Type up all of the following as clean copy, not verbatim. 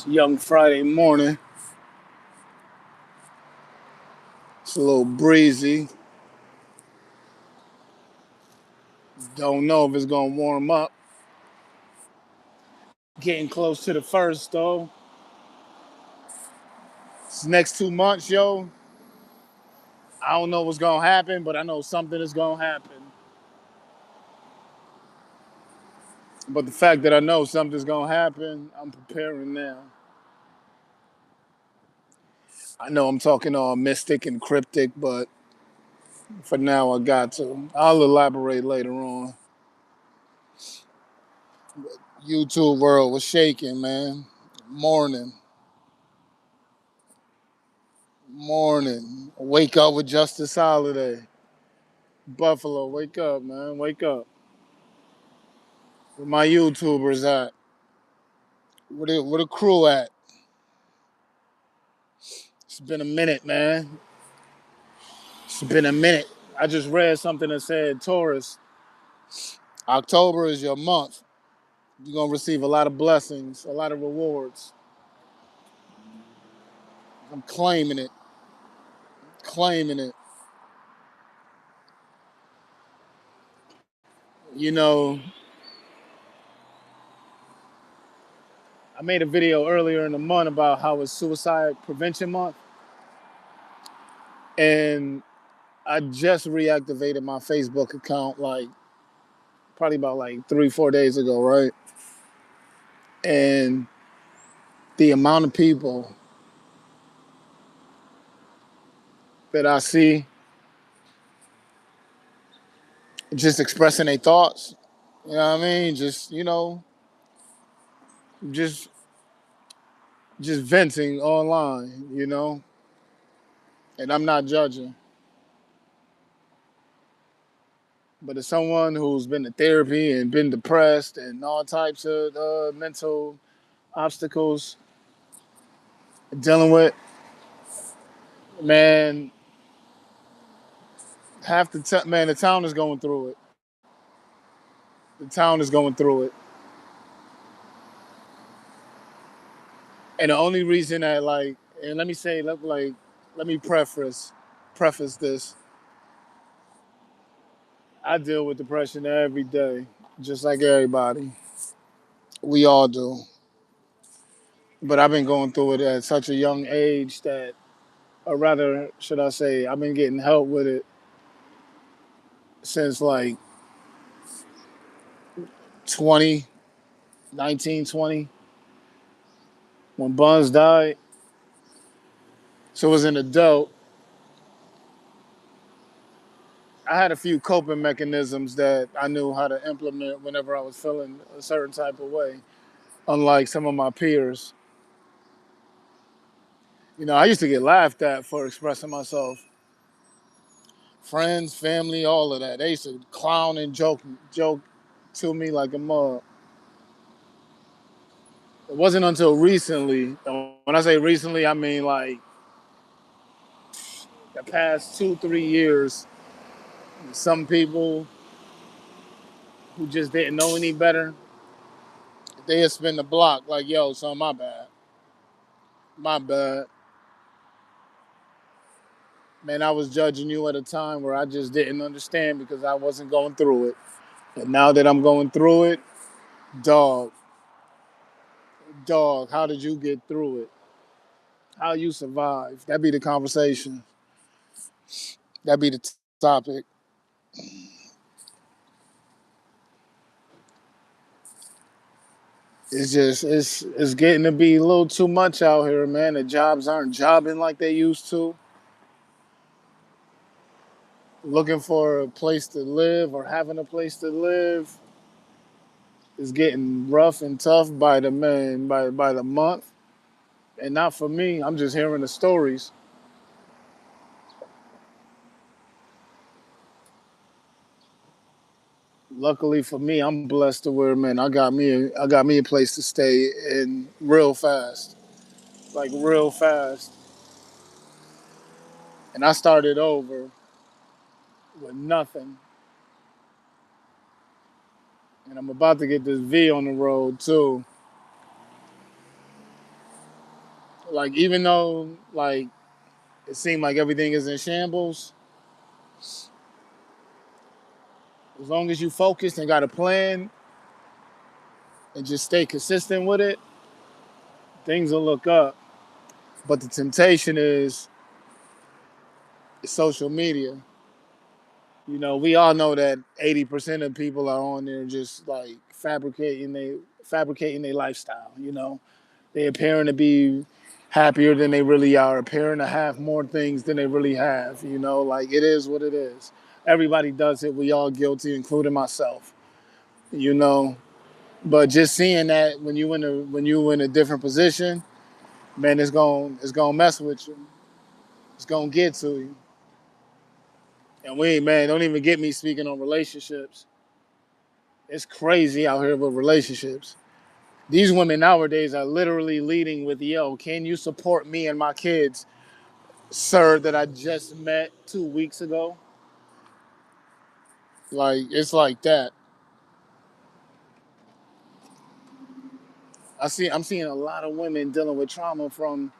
Young Friday morning. It's a little breezy. Don't know if it's gonna warm up. Getting close to the first though. This next 2 months, yo. I don't know what's gonna happen, but I know something is gonna happen. But the fact that I know something's gonna happen, I'm preparing now. I know I'm talking all mystic and cryptic, but for now I got to. I'll elaborate later on. YouTube world was shaking, man. Morning. Morning. Wake up with Justice Holiday. Buffalo, wake up, man. Wake up. Where my YouTubers at? Where the crew at? It's been a minute, man. It's been a minute. I just read something that said, Taurus, October is your month. You're going to receive a lot of blessings, a lot of rewards. I'm claiming it. Claiming it. You know, I made a video earlier in the month about how it's Suicide Prevention Month. And I just reactivated my Facebook account probably about 3, 4 days ago, right? And the amount of people that I see just expressing their thoughts, you know what I mean? Just just venting online, and I'm not judging. But as someone who's been to therapy and been depressed and all types of mental obstacles dealing with, man, man, the town is going through it. The town is going through it. And the only reason that and let me say, let me preface this. I deal with depression every day, just like everybody. We all do. But I've been going through it at such a young age that, or rather, should I say, I've been getting help with it since 20, 19, 20, when Buns died. So as an adult, I had a few coping mechanisms that I knew how to implement whenever I was feeling a certain type of way, unlike some of my peers. I used to get laughed at for expressing myself. Friends, family, all of that. They used to clown and joke to me like a mug. It wasn't until recently, and when I say recently, I mean like the past 2, 3 years, some people who just didn't know any better, they had spin the block like, yo, son, my bad. My bad. Man, I was judging you at a time where I just didn't understand because I wasn't going through it. And now that I'm going through it, dog, dog, how did you get through it? How you survive? That'd be the conversation. That'd be the topic. It's getting to be a little too much out here, man. The jobs aren't jobbing like they used to. Looking for a place to live or having a place to live is getting rough and tough by the man by the month. And not for me. I'm just hearing the stories. Luckily for me, I'm blessed to where, man, I got me a place to stay in real fast, like real fast. And I started over with nothing. And I'm about to get this V on the road too. Like even though like it seemed like everything is in shambles, as long as you focus and got a plan and just stay consistent with it, things will look up. But the temptation is social media. You know, we all know that 80% of people are on there just like fabricating their lifestyle. You know, they appearing to be happier than they really are, appearing to have more things than they really have. You know, like it is what it is. Everybody does it. We all guilty, including myself. You know, but just seeing that when you in a different position, man, it's gonna mess with you. It's gonna get to you. And we, man, don't even get me speaking on relationships. It's crazy out here with relationships. These women nowadays are literally leading with, yo, can you support me and my kids, sir, that I just met 2 weeks ago? Like, it's like that. I'm seeing a lot of women dealing with trauma from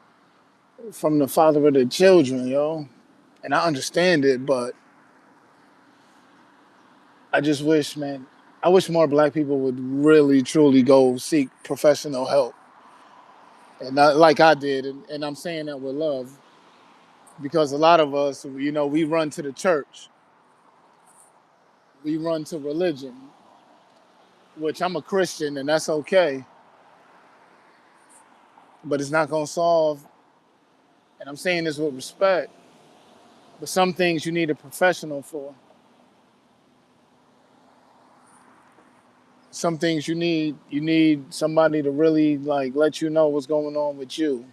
the father of their children, yo. And I understand it, but I just wish, man, I wish more black people would really truly go seek professional help. And not like I did, and I'm saying that with love. Because a lot of us, you know, we run to the church, we run to religion, which I'm a Christian and that's okay, but it's not going to solve, and I'm saying this with respect, but some things you need a professional for. Some things you need somebody to really like let you know what's going on with you,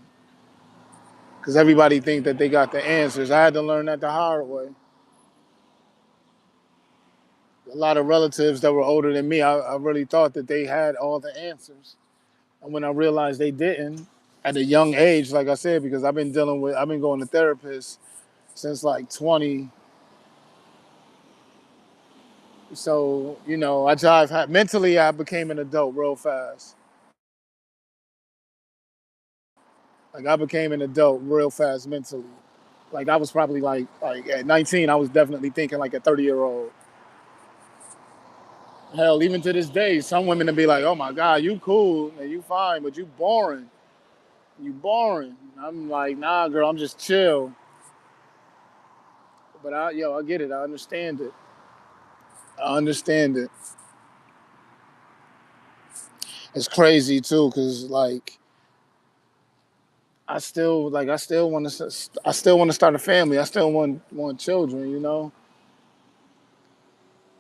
because everybody think that they got the answers. I had to learn that the hard way. A lot of relatives that were older than me, I really thought that they had all the answers. And when I realized they didn't at a young age, like I said, because I've been going to therapists since like 20. So, you know, mentally, I became an adult real fast. Like I became an adult real fast mentally. Like I was probably like at 19, I was definitely thinking like a 30-year-old. Hell, even to this day, some women will be like, "Oh my God, you cool and you fine, but you boring. You boring." I'm like, "Nah, girl, I'm just chill." But I get it. I understand it. I understand it. It's crazy too, cause like I still want to start a family. I still want children, you know.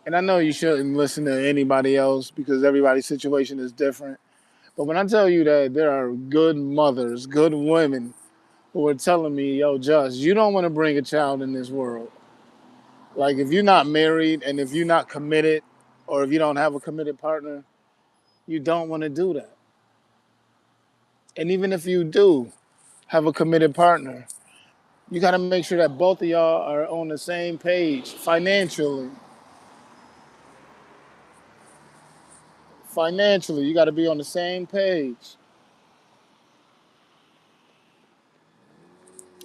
And I know you shouldn't listen to anybody else because everybody's situation is different. But when I tell you that there are good mothers, good women who are telling me, "Yo, Just, you don't want to bring a child in this world. Like if you're not married and if you're not committed, or if you don't have a committed partner, you don't want to do that. And even if you do have a committed partner, you got to make sure that both of y'all are on the same page financially. Financially, you got to be on the same page.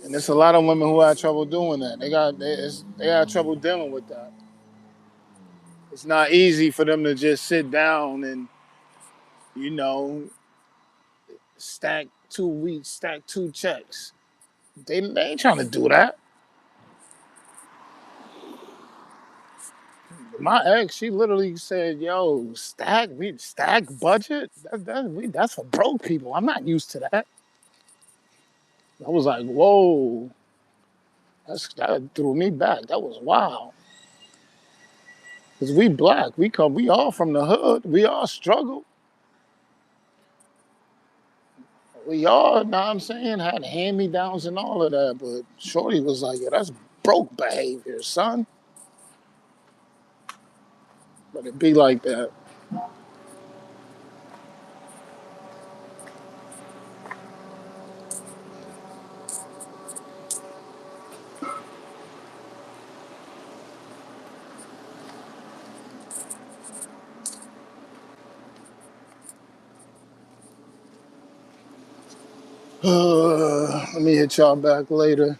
And there's a lot of women who have trouble doing that. They have trouble dealing with that. It's not easy for them to just sit down and you know stack two checks. They ain't trying to do that. My ex, she literally said, "Yo, stack budget. That's for broke people. I'm not used to that." I was like, "Whoa, that threw me back. That was wild." Cause we black, we all from the hood. We all struggle. We all, know what I'm saying, had hand me downs and all of that. But Shorty was like, "Yeah, that's broke behavior, son." But it be like that. Let me hit y'all back later.